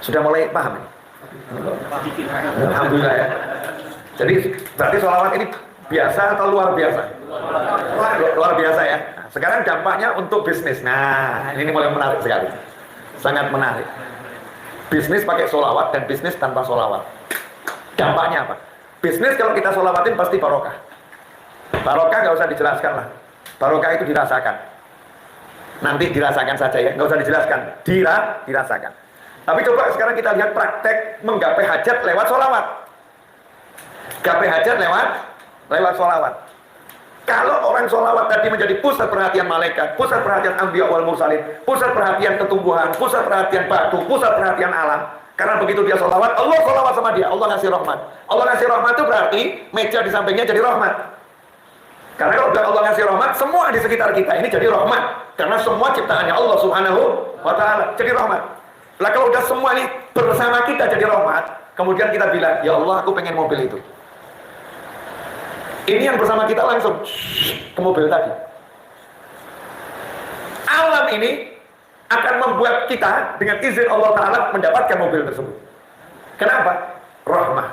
Sudah mulai paham? Alhamdulillah ya. Jadi berarti sholawat ini biasa atau luar biasa? Luar biasa ya. Nah, sekarang dampaknya untuk bisnis. Nah, ini mulai menarik sekali. Sangat menarik. Bisnis pakai sholawat dan bisnis tanpa sholawat. Dampaknya apa? Bisnis kalau kita sholawatin pasti barokah. Barokah nggak usah dijelaskan lah. Barokah itu dirasakan. Nanti dirasakan saja ya, nggak usah dijelaskan. Dirasakan. Tapi coba sekarang kita lihat praktek menggapai hajat lewat sholawat. Gapai hajat lewat sholawat. Kalau orang sholawat tadi menjadi pusat perhatian malaikat, pusat perhatian anbiya wal mursalin, pusat perhatian ketumbuhan, pusat perhatian batu, pusat perhatian alam. Karena begitu dia sholawat, Allah sholawat sama dia, Allah ngasih rahmat. Allah ngasih rahmat itu berarti meja di sampingnya jadi rahmat. Karena kalau Allah ngasih rahmat, semua di sekitar kita ini jadi rahmat. Karena semua ciptaannya Allah subhanahu wa ta'ala jadi rahmat. Lah kalau udah semua ini bersama kita jadi rahmat, kemudian kita bilang, ya Allah aku pengen mobil itu. Ini yang bersama kita langsung ke mobil tadi. Alam ini akan membuat kita dengan izin Allah Ta'ala mendapatkan mobil tersebut. Kenapa? Rahmah.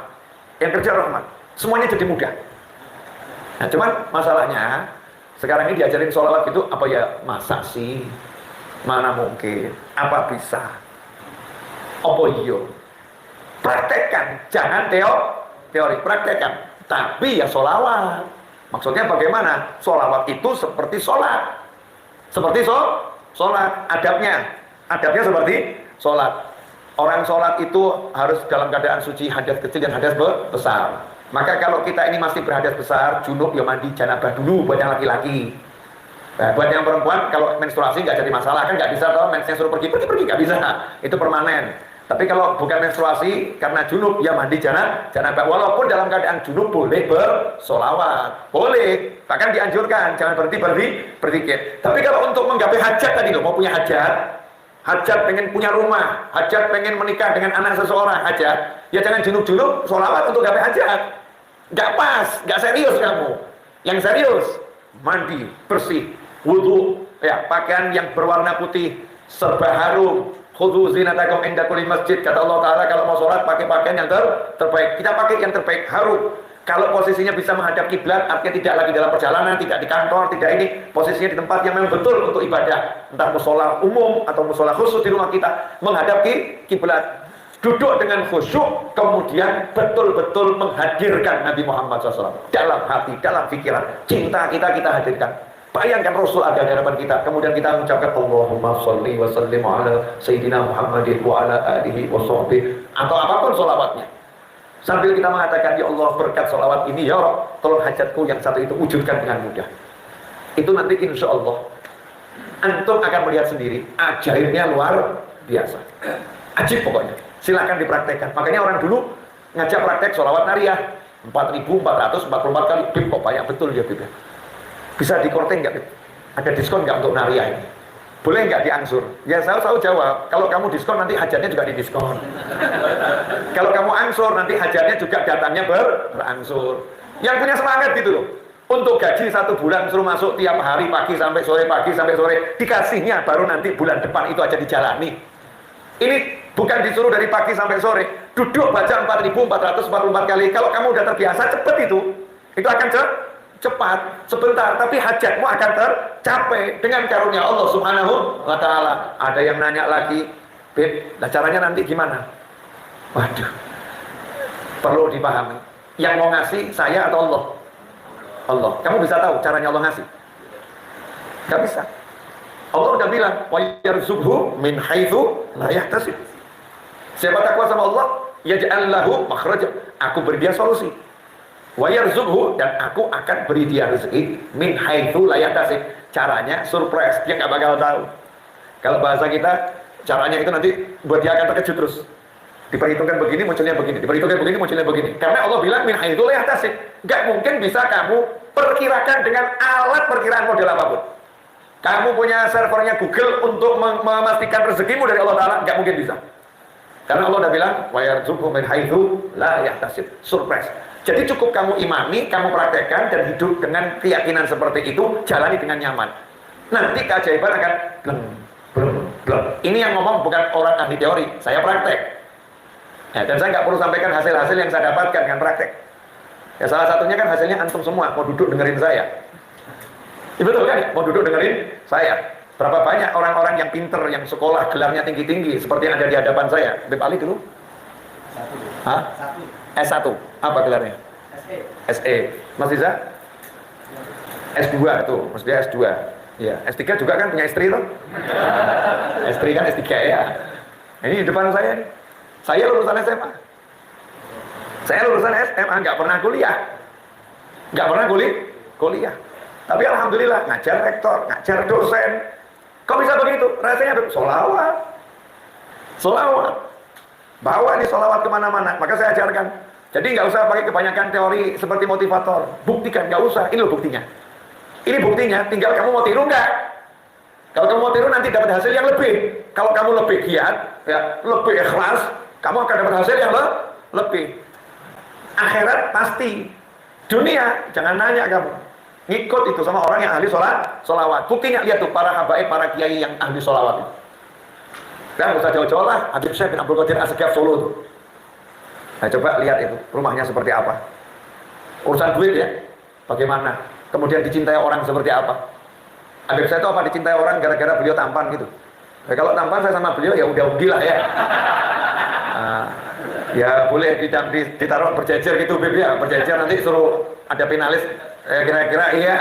Yang kerja rahmat. Semuanya jadi mudah. Nah cuman masalahnya sekarang ini diajarin sholawat itu apa ya? Masa sih? Mana mungkin? Apa bisa? Apa iya? Praktekkan. Jangan teori. Praktekkan. Tapi ya sholawat. Maksudnya bagaimana? Sholawat itu seperti sholat. Seperti sholat. Adabnya seperti sholat. Orang sholat itu harus dalam keadaan suci, hadas kecil dan hadas besar. Maka kalau kita ini masih berhadas besar, junub ya mandi janabah dulu buat yang laki-laki. Nah, buat yang perempuan kalau menstruasi nggak jadi masalah, kan nggak bisa toh mensnya suruh pergi nggak bisa. Itu permanen. Tapi kalau bukan menstruasi karena junub ya mandi janabah. Walaupun dalam keadaan junub boleh bersolawat, boleh, bahkan dianjurkan, jangan berhenti berzikir. Tapi kalau untuk menggapai hajat tadi loh, mau punya hajat pengen punya rumah, hajat pengen menikah dengan anak seseorang, hajat, ya jangan junub-junub solawat untuk gapai hajat. Nggak pas, nggak serius kamu. Yang serius mandi bersih, wudhu, ya pakaian yang berwarna putih, serba harum. Khudhu zinatakum inda kulli masjid, kata Allah Ta'ala, kalau mau sholat pakai pakaian yang terbaik. Kita pakai yang terbaik, harum. Kalau posisinya bisa menghadap kiblat, artinya tidak lagi dalam perjalanan, tidak di kantor, tidak ini, posisinya di tempat yang memang betul untuk ibadah, entah musola umum atau musola khusus di rumah kita, menghadap kiblat. Duduk dengan khusyuk, kemudian betul-betul menghadirkan Nabi Muhammad SAW dalam hati, dalam pikiran. Cinta kita hadirkan. Bayangkan Rasul ada di hadapan kita, kemudian kita mengucapkan Allahumma sholli wa sallim ala Sayyidina Muhammadin wa ala alihi wa sahbihi, atau apapun sholawatnya. Sambil kita mengatakan, ya Allah berkat sholawat ini, ya Rabb, tolong hajatku yang satu itu wujudkan dengan mudah. Itu nanti insya Allah antum akan melihat sendiri, ajaibnya luar biasa. Ajib pokoknya. Silahkan dipraktekkan. Makanya orang dulu ngajak praktek sholawat nariyah 4.444 kali. Bib kok banyak betul dia Bib. Bisa dikorting nggak Bib? Ada diskon nggak untuk nariyah ini? Boleh nggak diangsur? Ya saya selalu jawab, kalau kamu diskon nanti hajatnya juga didiskon. Kalau kamu angsur nanti hajatnya juga datangnya berangsur. Yang punya semangat gitu loh. Untuk gaji 1 bulan suruh masuk tiap hari pagi sampai sore, dikasihnya baru nanti bulan depan itu aja dijalani. Ini bukan disuruh dari pagi sampai sore, duduk baca 4.444 kali. Kalau kamu udah terbiasa, cepet itu akan cepat, sebentar, tapi hajatmu akan tercapai dengan karunia Allah Subhanahu wa Ta'ala. Ada yang nanya lagi, Beb, nah caranya nanti gimana? Waduh, perlu dipahami. Yang mau ngasih saya atau Allah? Allah. Kamu bisa tahu caranya Allah ngasih? Gak bisa. Allah udah bilang, wa yarzuqhu min haitsu la yahtasib. Siapa takwa sama Allah, yaj'al lahu makhraja. Aku beri dia solusi. Wa yarzuqhu, dan aku akan beri dia rezeki min haitsu la yahtasib. Caranya surprise, dia enggak bakal tahu. Kalau bahasa kita, caranya itu nanti buat dia akan terkejut terus. Diperhitungkan begini, munculnya begini. Diperhitungkan begini, munculnya begini. Karena Allah bilang min haitsu la yahtasib. Enggak mungkin bisa kamu perkirakan dengan alat perkiraan model apapun. Kamu punya servernya Google untuk memastikan rezekimu dari Allah Ta'ala, nggak mungkin bisa. Karena Allah udah bilang, wa yarzuqhu min haitsu la yahtasib. Surprise. Jadi cukup kamu imani, kamu praktekkan, dan hidup dengan keyakinan seperti itu, jalani dengan nyaman. Nanti keajaiban akan bleng. Ini yang ngomong bukan orang ahli teori, saya praktek. Ya, dan saya nggak perlu sampaikan hasil-hasil yang saya dapatkan dengan praktek. Ya salah satunya kan hasilnya antum semua mau duduk dengerin saya. Ya, betul kan? Mau duduk dengerin saya. Berapa banyak orang-orang yang pinter, yang sekolah gelarnya tinggi-tinggi seperti yang ada di hadapan saya. Beb Ali dulu? Satu. Hah? Satu. S1. Apa gelarnya? SE. SE. Mas Riza? S2 tuh, maksudnya S2. Ya, S3 juga kan punya istri tuh. Istri kan S3 ya. Ini di depan saya nih. Saya lulusan SMA. Saya lulusan SMA, nggak pernah kuliah. Nggak pernah kuliah. Tapi alhamdulillah ngajar rektor, ngajar dosen. Kok bisa begitu? Rasanya solawat. Solawat. Bawa nih solawat kemana-mana. Maka saya ajarkan. Jadi nggak usah pakai kebanyakan teori seperti motivator. Buktikan, nggak usah. Ini loh buktinya. Ini buktinya. Tinggal kamu mau tiru nggak? Kalau kamu mau tiru nanti dapat hasil yang lebih. Kalau kamu lebih giat, ya, lebih ikhlas, kamu akan dapat hasil yang lebih. Akhirat pasti. Dunia jangan nanya kamu. Ngikut itu sama orang yang ahli solawat. Buktinya lihat tuh para habaib, para kiai yang ahli solawat itu. Dan nggak usah jauh-jauh lah. Habib Syekh bin Abdul Qadir As-Segaf Solo tuh. Nah coba lihat itu rumahnya seperti apa. Urusan duit ya, bagaimana? Kemudian dicintai orang seperti apa? Habib Syekh itu apa dicintai orang gara-gara beliau tampan gitu. Ya, kalau tampan saya sama beliau ya udah undi lah ya. Nah, ya boleh ditaruh berjejer gitu Bib ya, berjejer nanti suruh ada finalis. Kira-kira iya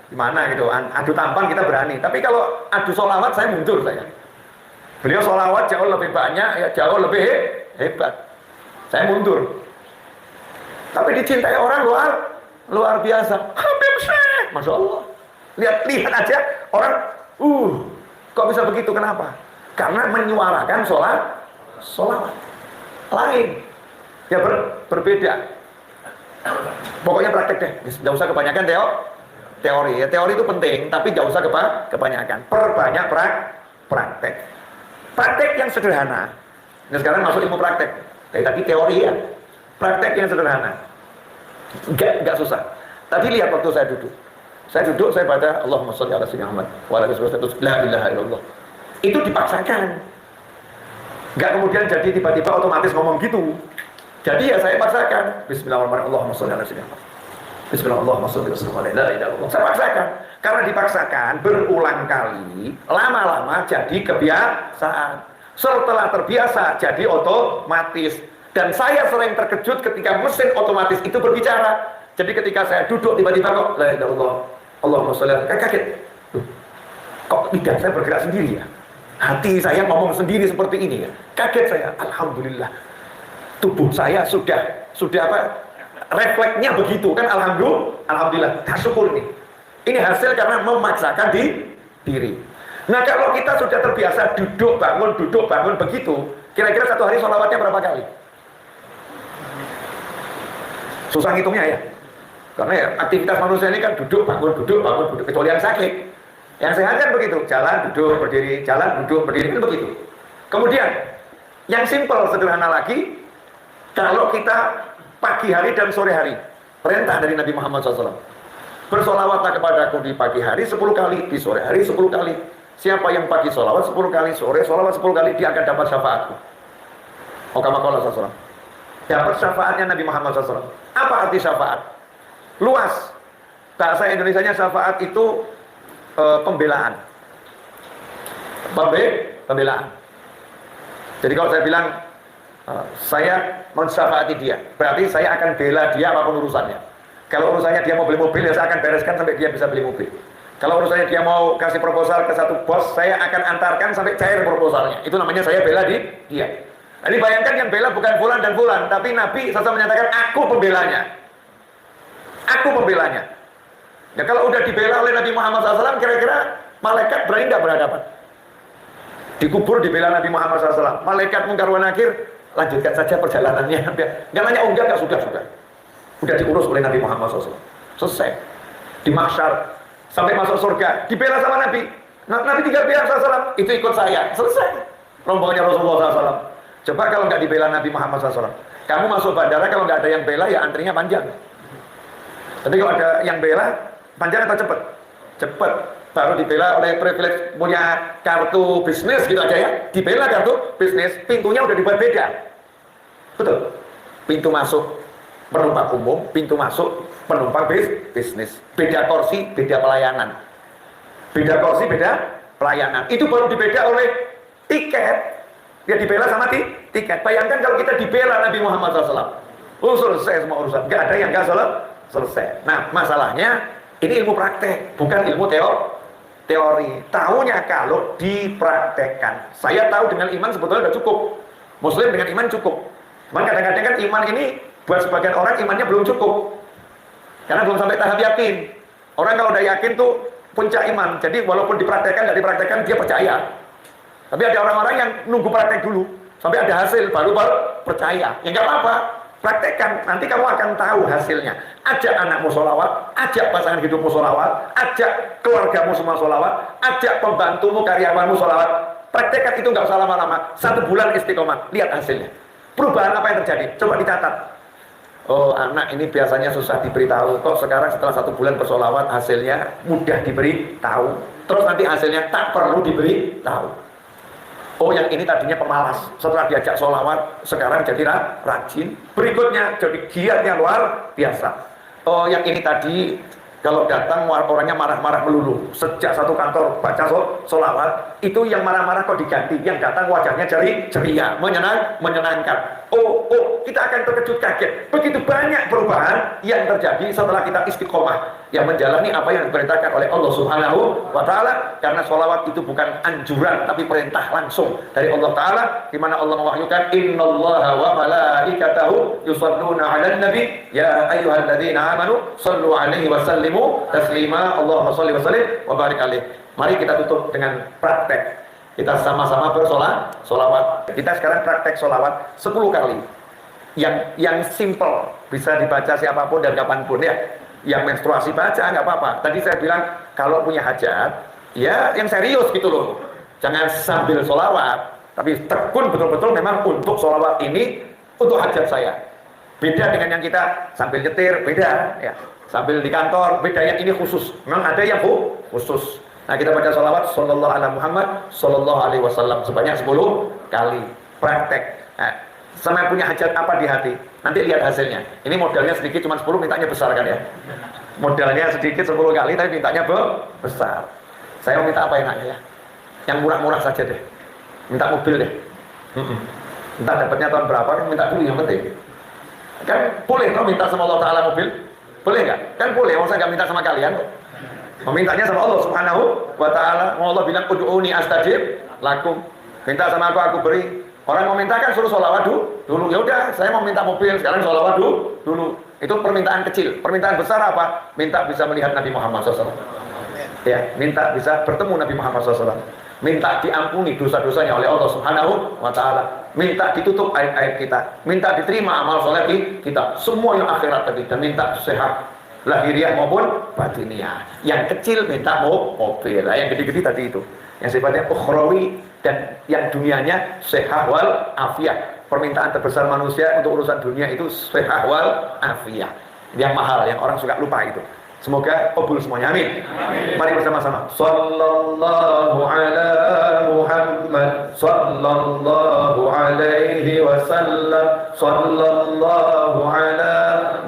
gimana gitu, adu tampan kita berani, tapi kalau adu solawat saya mundur saya. Beliau solawat jauh lebih banyak, ya jauh lebih hebat, saya mundur. Tapi dicintai orang luar biasa. Habib Syekh, Masya Allah, lihat aja orang, kok bisa begitu, kenapa? Karena menyuarakan solawat lain, ya berbeda. Pokoknya praktek deh, nggak usah kebanyakan teori. Ya, teori itu penting, tapi nggak usah kebanyakan. Perbanyak praktek. Praktek yang sederhana. Nah, sekarang masuk ilmu praktek. Dari tadi teori ya, praktek yang sederhana. Nggak susah. Tadi lihat waktu saya duduk, saya baca Allahumma sholli ala sayyidina Muhammad wa ala alihi wasallam, la ilaha illallah. Itu dipaksakan. Nggak kemudian jadi tiba-tiba otomatis ngomong gitu. Jadi ya saya paksakan. Bismillahirrahmanirrahim. Allahumma sholli ala sayyidina Muhammad. Bismillahirrahmanirrahim. Saya paksakan. Karena dipaksakan berulang kali, lama-lama jadi kebiasaan. Setelah terbiasa jadi otomatis. Dan saya sering terkejut ketika mesin otomatis itu berbicara. Jadi ketika saya duduk tiba-tiba kok la ilaha illallah, Allahumma sholli ala, kaget. Kok lidah saya bergerak sendiri ya? Hati saya ngomong sendiri seperti ini ya. Kaget saya. Alhamdulillah. Tubuh saya sudah apa, refleksnya begitu kan, alhamdulillah, syukur ini hasil karena memaksakan diri. Nah kalau kita sudah terbiasa duduk bangun begitu, kira-kira satu hari sholawatnya berapa kali? Susah ngitungnya ya, karena ya aktivitas manusia ini kan duduk bangun, kecuali yang sakit. Yang sehat kan begitu, jalan duduk berdiri kan begitu. Kemudian yang simpel sederhana lagi, kalau kita pagi hari dan sore hari, perintah dari Nabi Muhammad SAW, bersolawatlah kepadaku di pagi hari 10 kali, di sore hari 10 kali. Siapa yang pagi solawat 10 kali, sore solawat 10 kali, dia akan dapat syafaatku. Kama SAW. Dapat syafaatnya Nabi Muhammad SAW. Apa arti syafaat? Luas. Bahasa Indonesianya syafaat itu pembelaan. Pembelaan. Jadi kalau saya bilang, saya mensyafaati dia, berarti saya akan bela dia apapun urusannya. Kalau urusannya dia mau beli mobil, ya saya akan bereskan sampai dia bisa beli mobil. Kalau urusannya dia mau kasih proposal ke satu bos, saya akan antarkan sampai cair proposalnya. Itu namanya saya bela dia. Jadi bayangkan yang bela bukan fulan dan fulan, tapi Nabi SAW menyatakan aku pembelanya. Ya kalau udah dibela oleh Nabi Muhammad SAW, kira-kira malaikat berani nggak berhadapan? Dikubur dibela Nabi Muhammad SAW, malaikat Munkar wa Nakir, lanjutkan saja perjalanannya. Nggak nanya enggak sudah. Udah diurus oleh Nabi Muhammad SAW. Selesai. Di mahsyar sampai masuk surga, dibela sama Nabi. Nabi tinggal bilang SAW, itu ikut saya. Selesai. Rombongannya Rasulullah SAW. Coba kalau nggak dibela Nabi Muhammad SAW. Kamu masuk bandara kalau nggak ada yang bela, ya antrinya panjang. Tapi kalau ada yang bela, panjang atau cepet? Cepet. Baru dibela oleh privilege punya kartu bisnis gitu aja ya. Dibela kartu bisnis, pintunya udah dibuat beda. Betul. Pintu masuk penumpang umum, pintu masuk penumpang bisnis. Beda kursi, beda pelayanan. Beda kursi, beda pelayanan. Itu baru dibeda oleh tiket. Ya dibela sama tiket. Bayangkan kalau kita dibela Nabi Muhammad SAW. Oh selesai semua urusan. Gak ada yang gak selesai. Nah masalahnya ini ilmu praktek, bukan ilmu teori. Tahunya kalau dipraktekkan. Saya tahu dengan iman sebetulnya sudah cukup. Muslim dengan iman cukup. Cuman kadang-kadang kan iman ini buat sebagian orang imannya belum cukup. Karena belum sampai tahap yakin. Orang kalau udah yakin tuh puncak iman. Jadi walaupun dipraktekkan, tidak dipraktekkan dia percaya. Tapi ada orang-orang yang nunggu praktek dulu sampai ada hasil baru percaya. Ya nggak apa-apa, praktekkan. Nanti kamu akan tahu hasilnya. Ajak anakmu sholawat, ajak pasangan hidupmu sholawat, ajak keluargamu semua sholawat, ajak pembantumu, karyawanmu sholawat. Praktekkan itu nggak usah lama-lama. 1 bulan istiqomah, lihat hasilnya. Perubahan apa yang terjadi? Coba dicatat. Oh anak ini biasanya susah diberitahu. Kok sekarang setelah 1 bulan bersolawat hasilnya mudah diberitahu. Terus nanti hasilnya tak perlu diberitahu. Oh yang ini tadinya pemalas, setelah diajak sholawat sekarang jadi rajin. Berikutnya jadi giatnya luar biasa. Oh yang ini tadi kalau datang orangnya marah-marah melulu. Sejak satu kantor baca sholawat, itu yang marah-marah kok diganti. Yang datang wajahnya ceria, menyenangkan. Oh kita akan terkejut kaget. Begitu banyak perubahan yang terjadi setelah kita istiqomah, yang menjalani apa yang diperintahkan oleh Allah Subhanahu wa Ta'ala. Karena sholawat itu bukan anjuran tapi perintah langsung dari Allah Ta'ala, di mana Allah mewahyukan innallaha wa malaikatahu yusholluna 'alan nabi ya ayyuhalladzina amanu shallu 'alaihi wa sallimu taslima. Allahumma shalli wa sallim wa barik alaihi. Mari kita tutup dengan praktek. Kita sama-sama bersolawat. Kita sekarang praktek solawat 10 kali. Yang simple, bisa dibaca siapapun dan kapanpun ya. Yang menstruasi baca nggak apa-apa. Tadi saya bilang kalau punya hajat, ya yang serius gitu loh. Jangan sambil solawat, tapi tekun betul-betul memang untuk solawat ini untuk hajat saya. Beda dengan yang kita sambil nyetir, beda ya. Sambil di kantor, beda. Yang ini khusus. Memang ada yang khusus. Nah kita baca salawat sallallahu ala Muhammad sallallahu alaihi wasallam sebanyak 10 kali. Praktek. Nah, sama punya hajat apa di hati, nanti lihat hasilnya. Ini modalnya sedikit, cuma 10, mintanya besar kan ya. Modalnya sedikit 10 kali, tapi mintanya besar. Saya mau minta apa enaknya ya? Yang murah-murah saja deh. Minta mobil deh. Entah dapatnya tahun berapa, kan minta dulu yang penting. Kan boleh kok minta sama Allah Ta'ala mobil? Boleh nggak? Kan boleh, saya nggak minta sama kalian kok. Memintanya sama Allah Subhanahu wa Ta'ala. Allah bilang ud'uni astajib lakum. Minta sama aku beri. Orang mau minta kan suruh sholawat dulu. Ya udah, saya mau minta mobil, sekarang sholawat dulu. Itu permintaan kecil. Permintaan besar apa? Minta bisa melihat Nabi Muhammad SAW. Ya, minta bisa bertemu Nabi Muhammad SAW. Minta diampuni dosa-dosanya oleh Allah Subhanahu wa Ta'ala. Minta ditutup aib-aib kita. Minta diterima amal soleh kita. Semua yang akhirat tadi. Dan minta sehat lahiriah maupun batiniah. Yang kecil minta mobil. Yang gede-gede tadi itu. Yang sifatnya ukhrawi dan yang dunianya sehat wal afiah. Permintaan terbesar manusia untuk urusan dunia itu sehat wal afiah. Yang mahal, yang orang suka lupa itu. Semoga kabul semuanya, amin. Mari bersama-sama. Sallallahu ala Muhammad sallallahu alaihi wasallam. Sallallahu ala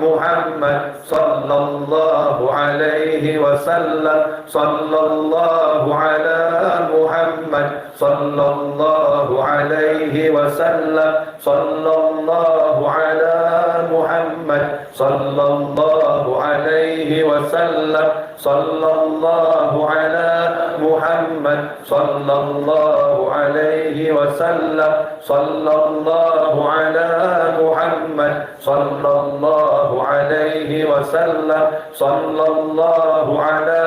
Muhammad sallallahu alaihi wasallam. Sallallahu ala Muhammad sallallahu alaihi wasallam. Sallallahu ala Muhammad sallallahu alaihi wasallam. Sallallahu ala Muhammad sallallahu alaihi wasallam. Sallallahu ala Muhammad sallallahu alaihi wasallam. Sallallahu ala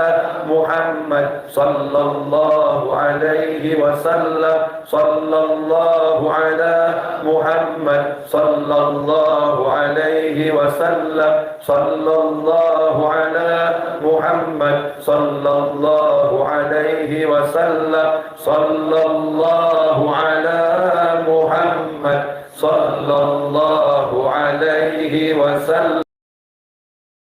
Muhammad sallallahu alaihi wasallam. Sallallahu ala Muhammad sallallahu alaihi wasallam. Sallallahu ala Muhammad sallallahu alaihi wasallam. Sallallahu ala Muhammad sallallahu alaihi wasallam.